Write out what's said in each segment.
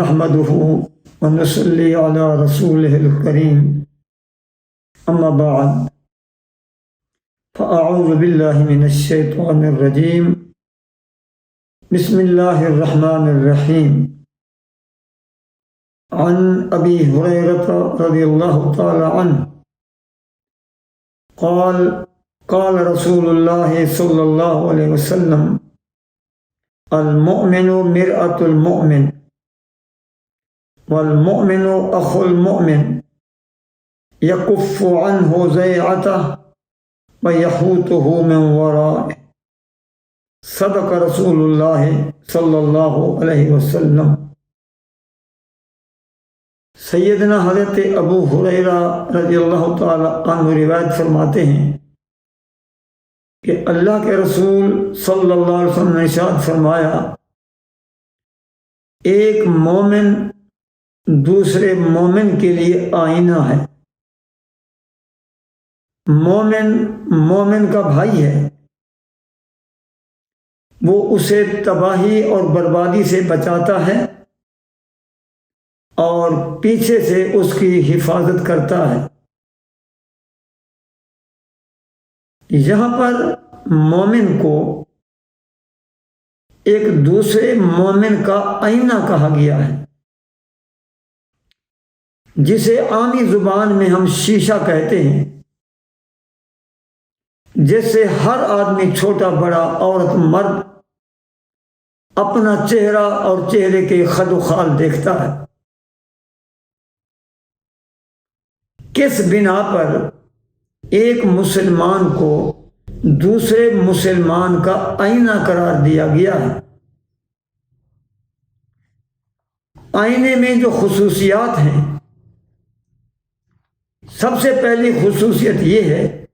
نحمده ونصلي على رسوله الكريم أما بعد فأعوذ بالله من الشيطان الرجيم بسم الله الرحمن الرحيم عن أبي هريرة رضي الله تعالى عنه قال قال رسول الله صلى الله عليه وسلم المؤمن مرآة المؤمن والمؤمن أخو المؤمن يكف عنه ضيعته ويحوطه من ورائه صدق رسول اللہ صلی اللہ علیہ وسلم۔ سیدنا حضرت ابو ہریرہ رضی اللہ تعالی عنہ روایت فرماتے ہیں کہ اللہ کے رسول صلی اللہ علیہ وسلم نے ارشاد فرمایا، ایک مومن دوسرے مومن کے لیے آئینہ ہے۔ مومن مومن کا بھائی ہے، وہ اسے تباہی اور بربادی سے بچاتا ہے اور پیچھے سے اس کی حفاظت کرتا ہے۔ یہاں پر مومن کو ایک دوسرے مومن کا آئینہ کہا گیا ہے، جسے عامی زبان میں ہم شیشہ کہتے ہیں، جس سے ہر آدمی چھوٹا بڑا عورت مرد اپنا چہرہ اور چہرے کے خد و خال دیکھتا ہے۔ کس بنا پر ایک مسلمان کو دوسرے مسلمان کا آئینہ قرار دیا گیا ہے؟ آئینے میں جو خصوصیات ہیں، سب سے پہلی خصوصیت یہ ہے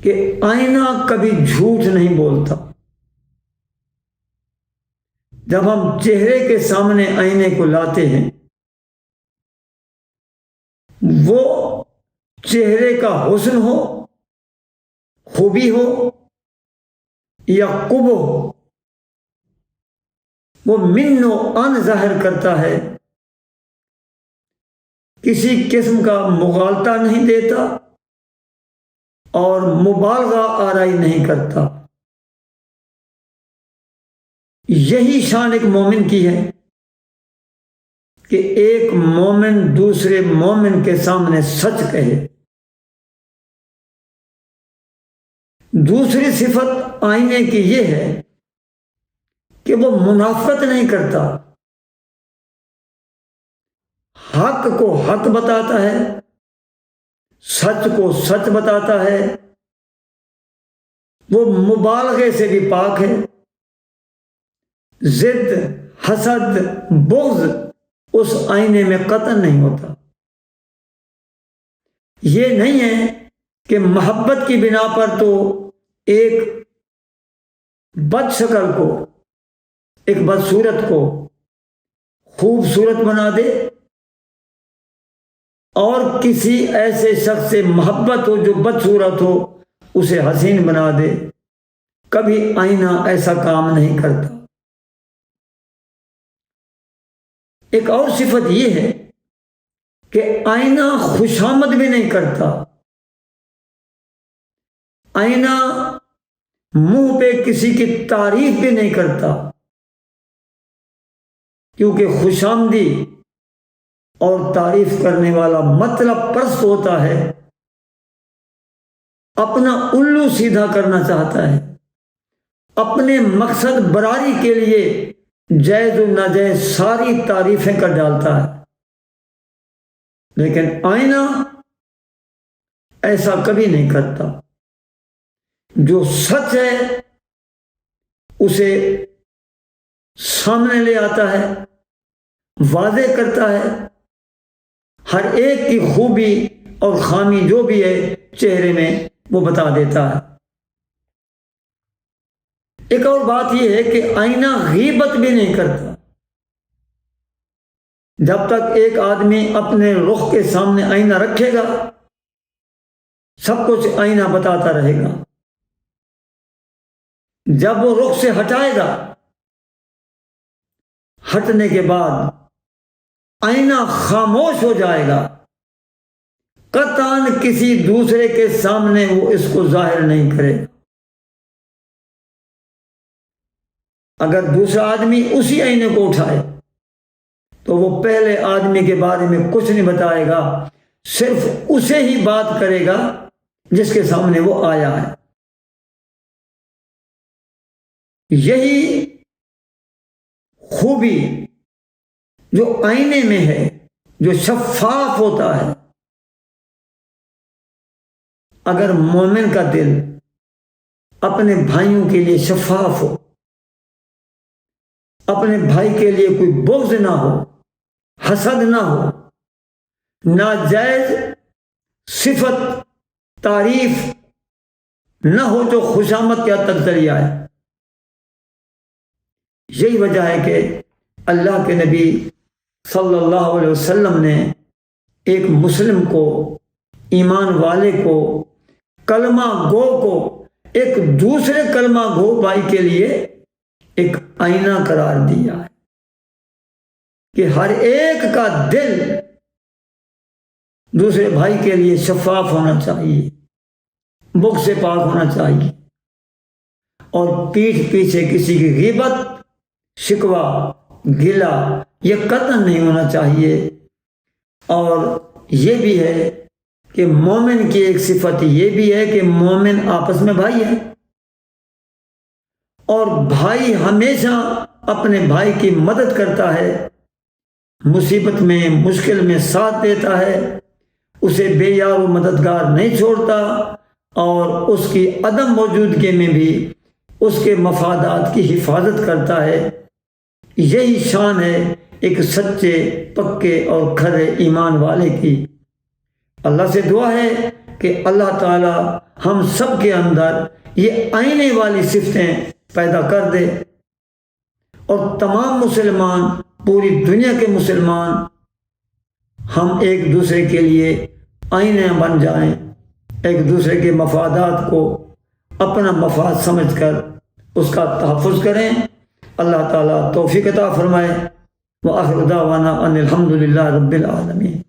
کہ آئینہ کبھی جھوٹ نہیں بولتا۔ جب ہم چہرے کے سامنے آئینے کو لاتے ہیں، وہ چہرے کا حسن ہو، خوبی ہو یا قبح ہو، وہ من و عن ظاہر کرتا ہے، کسی قسم کا مغالطہ نہیں دیتا اور مبالغہ آرائی نہیں کرتا۔ یہی شان ایک مومن کی ہے کہ ایک مومن دوسرے مومن کے سامنے سچ کہے۔ دوسری صفت آئینے کی یہ ہے کہ وہ منافقت نہیں کرتا، حق کو حق بتاتا ہے، سچ کو سچ بتاتا ہے، وہ مبالغے سے بھی پاک ہے۔ ضد، حسد، بغض اس آئینے میں قطعاً نہیں ہوتا۔ یہ نہیں ہے کہ محبت کی بنا پر تو ایک بد شکل کو، ایک بدصورت کو خوبصورت بنا دے اور کسی ایسے شخص سے محبت ہو جو بدصورت ہو اسے حسین بنا دے۔ کبھی آئینہ ایسا کام نہیں کرتا۔ ایک اور صفت یہ ہے کہ آئینہ خوشامد بھی نہیں کرتا۔ آئینہ منہ پہ کسی کی تعریف بھی نہیں کرتا، کیونکہ خوشامدی اور تعریف کرنے والا مطلب پرست ہوتا ہے، اپنا الو سیدھا کرنا چاہتا ہے، اپنے مقصد براری کے لیے جائز و ناجائز ساری تعریفیں کر ڈالتا ہے۔ لیکن آئینہ ایسا کبھی نہیں کرتا۔ جو سچ ہے اسے سامنے لے آتا ہے، واضح کرتا ہے، ہر ایک کی خوبی اور خامی جو بھی ہے چہرے میں وہ بتا دیتا ہے۔ ایک اور بات یہ ہے کہ آئینہ غیبت بھی نہیں کرتا۔ جب تک ایک آدمی اپنے رخ کے سامنے آئینہ رکھے گا سب کچھ آئینہ بتاتا رہے گا، جب وہ رخ سے ہٹائے گا، ہٹنے کے بعد آئینہ خاموش ہو جائے گا، قطعاً کسی دوسرے کے سامنے وہ اس کو ظاہر نہیں کرے گا۔ اگر دوسرا آدمی اسی آئینے کو اٹھائے تو وہ پہلے آدمی کے بارے میں کچھ نہیں بتائے گا، صرف اسے ہی بات کرے گا جس کے سامنے وہ آیا ہے۔ یہی خوبی جو آئینے میں ہے، جو شفاف ہوتا ہے، اگر مومن کا دل اپنے بھائیوں کے لیے شفاف ہو، اپنے بھائی کے لیے کوئی بغض نہ ہو، حسد نہ ہو، ناجائز صفت تعریف نہ ہو جو خوشامد کے حد تک ذریعہ ہے۔ یہی وجہ ہے کہ اللہ کے نبی صلی اللہ علیہ وسلم نے ایک مسلم کو، ایمان والے کو، کلمہ گو کو ایک دوسرے کلمہ گو بھائی کے لیے ایک آئینہ قرار دیا ہے کہ ہر ایک کا دل دوسرے بھائی کے لیے شفاف ہونا چاہیے، بغض سے پاک ہونا چاہیے، اور پیٹھ پیچھے کسی کی غیبت، شکوہ، گلہ یہ قطعاً نہیں ہونا چاہیے۔ اور یہ بھی ہے کہ مومن کی ایک صفت یہ بھی ہے کہ مومن آپس میں بھائی ہیں، اور بھائی ہمیشہ اپنے بھائی کی مدد کرتا ہے، مصیبت میں، مشکل میں ساتھ دیتا ہے، اسے بے یار و مددگار نہیں چھوڑتا، اور اس کی عدم موجودگی میں بھی اس کے مفادات کی حفاظت کرتا ہے۔ یہی شان ہے ایک سچے، پکے اور کھرے ایمان والے کی۔ اللہ سے دعا ہے کہ اللہ تعالی ہم سب کے اندر یہ آئینے والی صفتیں پیدا کر دے، اور تمام مسلمان، پوری دنیا کے مسلمان، ہم ایک دوسرے کے لیے آئینے بن جائیں، ایک دوسرے کے مفادات کو اپنا مفاد سمجھ کر اس کا تحفظ کریں۔ اللہ تعالیٰ توفیق عطا فرمائے۔ وآخر دعوانا ان الحمد للہ رب العالمین۔